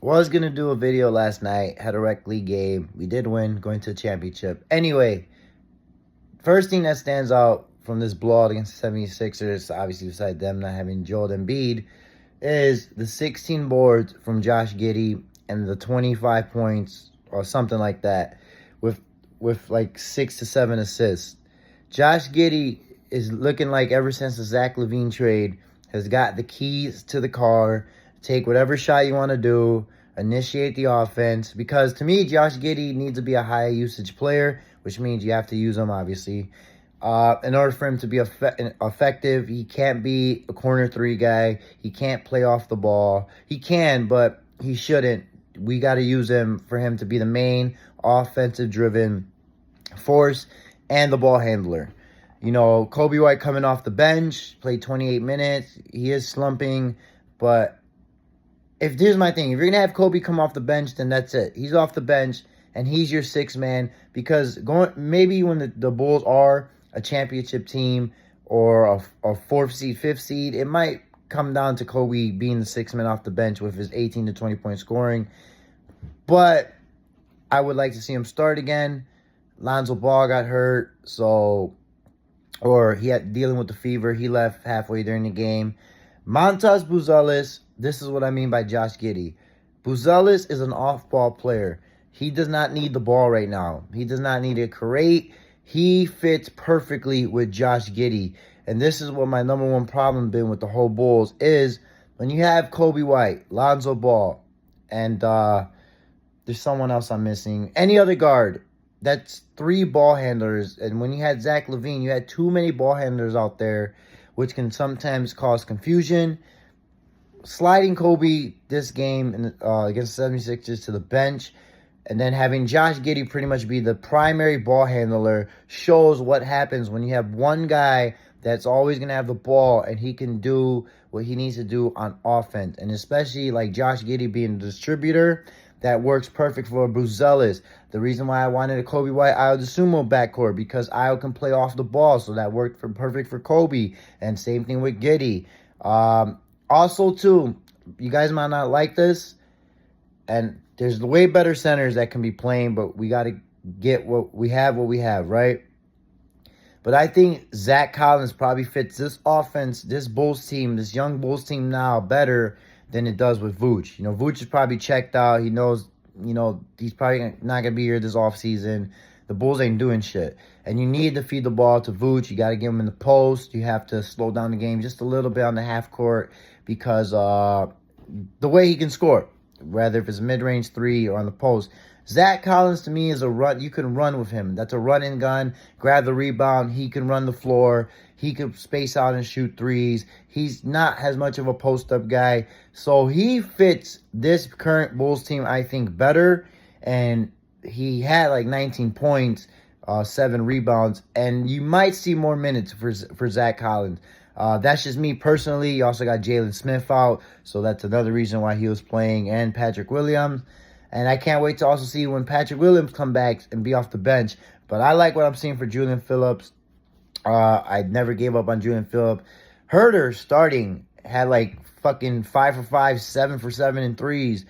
Was going to do a video last night. Had a rec league game. We did win, going to the championship. Anyway, first thing that stands out from this blowout against the 76ers, obviously besides them not having Joel Embiid, is the 16 boards from Josh Giddey and the 25 points or something like that with like 6 to 7 assists. Josh Giddey is looking like, ever since the Zach LaVine trade, has got the keys to the car. Take whatever shot you want to do, initiate the offense. Because to me, Josh Giddey needs to be a high usage player, which means you have to use him, obviously. In order for him to be effective, he can't be a corner three guy. He can't play off the ball. He can, but he shouldn't. We got to use him for him to be the main offensive-driven force and the ball handler. You know, Kobe White coming off the bench, played 28 minutes. He is slumping, but here's my thing. If you're going to have Kobe come off the bench, then that's it. He's off the bench, and he's your sixth man. Because maybe when the Bulls are a championship team or a fourth seed, fifth seed, it might come down to Kobe being the sixth man off the bench with his 18 to 20 point scoring. But I would like to see him start again. Lonzo Ball got hurt, or he had dealing with the fever. He left halfway during the game. Montas Buzelis, this is what I mean by Josh Giddey. Buzelis is an off-ball player. He does not need the ball right now. He does not need to create. He fits perfectly with Josh Giddey. And this is what my number one problem been with the whole Bulls is when you have Kobe White, Lonzo Ball, and there's someone else I'm missing. Any other guard. That's three ball handlers. And when you had Zach LaVine, you had too many ball handlers out there, which can sometimes cause confusion. Sliding Kobe this game against the 76ers to the bench, and then having Josh Giddey pretty much be the primary ball handler shows what happens when you have one guy that's always going to have the ball and he can do what he needs to do on offense. And especially like Josh Giddey being a distributor, that works perfect for Buzelis. The reason why I wanted a Kobe White, Ayo Dosunmu backcourt, because Ayo can play off the ball, so that worked perfect for Kobe. And same thing with Giddey. Also, too, you guys might not like this, and there's way better centers that can be playing, but we got to get what we have, right? But I think Zach Collins probably fits this offense, this Bulls team, this young Bulls team now better than it does with Vooch. You know, Vooch is probably checked out. He knows, he's probably not going to be here this offseason. The Bulls ain't doing shit. And you need to feed the ball to Vooch. You got to get him in the post. You have to slow down the game just a little bit on the half court because the way he can score, whether if it's mid-range three or on the post. Zach Collins, to me, is a run. You can run with him. That's a run and gun. Grab the rebound. He can run the floor. He can space out and shoot threes. He's not as much of a post-up guy. So he fits this current Bulls team, I think, better. And he had like 19 points, 7 rebounds. And you might see more minutes for Zach Collins. That's just me personally. You also got Jalen Smith out. So that's another reason why he was playing. And Patrick Williams. And I can't wait to also see when Patrick Williams come back and be off the bench. But I like what I'm seeing for Julian Phillips. I never gave up on Julian Phillips. Herter starting had like fucking 5 for 5, 7 for 7 in threes.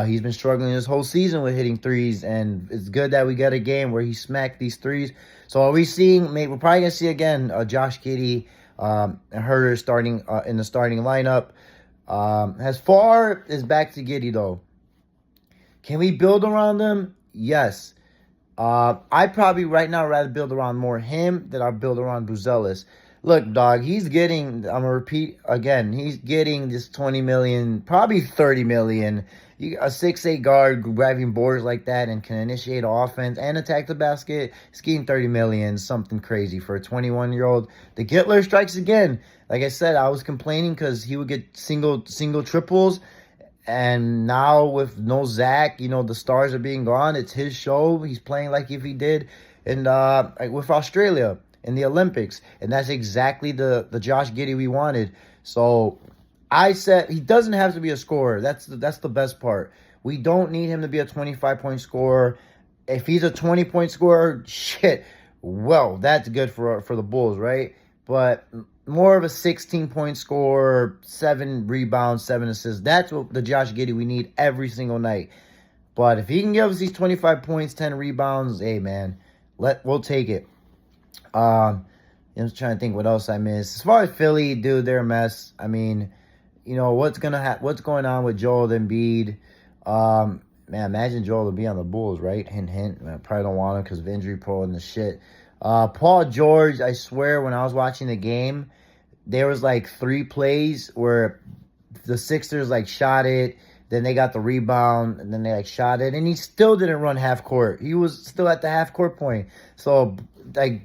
He's been struggling this whole season with hitting threes. And it's good that we got a game where he smacked these threes. So are we seeing, we're probably going to see again Josh Giddey and Herter starting in the starting lineup. As far as back to Giddey though. Can we build around him? Yes. I probably right now rather build around more him than I build around Buzelis. Look, dog, he's getting, I'm going to repeat again, he's getting this 20 million, probably 30 million. A 6'8 guard grabbing boards like that and can initiate offense and attack the basket. He's getting 30 million, something crazy for a 21-year-old. The Gittler strikes again. Like I said, I was complaining because he would get single triples. And now with no Zach, the stars are being gone. It's his show. He's playing like if he did with Australia in the Olympics. And that's exactly the Josh Giddey we wanted. So I said he doesn't have to be a scorer. That's the best part. We don't need him to be a 25-point scorer. If he's a 20-point scorer, shit, well, that's good for the Bulls, right? But more of a 16-point score, 7 rebounds, 7 assists. That's what the Josh Giddey we need every single night. But if he can give us these 25 points, 10 rebounds, hey, man, we'll take it. I'm just trying to think what else I missed. As far as Philly, dude, they're a mess. I mean, what's going on with Joel Embiid? Man, imagine Joel to be on the Bulls, right? Hint, hint. I probably don't want him because of injury prone and the shit. Paul George, I swear, when I was watching the game, there was like 3 plays where the Sixers like shot it, then they got the rebound, and then they like shot it, and he still didn't run half court. He was still at the half court point. So like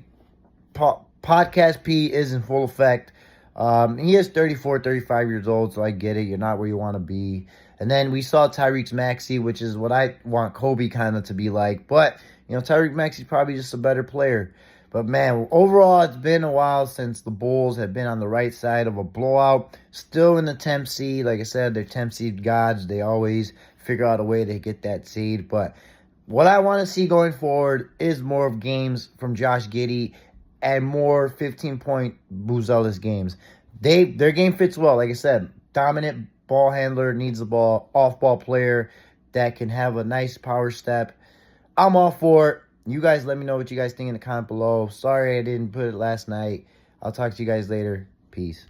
podcast P is in full effect. He is 34, 35 years old, so I get it. You're not where you want to be. And then we saw Tyrese Maxey, which is what I want Kobe kind of to be like. But, Tyrese Maxey's probably just a better player. But, man, overall, it's been a while since the Bulls have been on the right side of a blowout. Still in the 10th seed. Like I said, they're 10th seed gods. They always figure out a way to get that seed. But what I want to see going forward is more of games from Josh Giddey and more 15-point Buzelis games. Their game fits well. Like I said, dominant ball handler, needs the ball, off-ball player that can have a nice power step. I'm all for it. You guys let me know what you guys think in the comment below. Sorry I didn't put it last night. I'll talk to you guys later. Peace.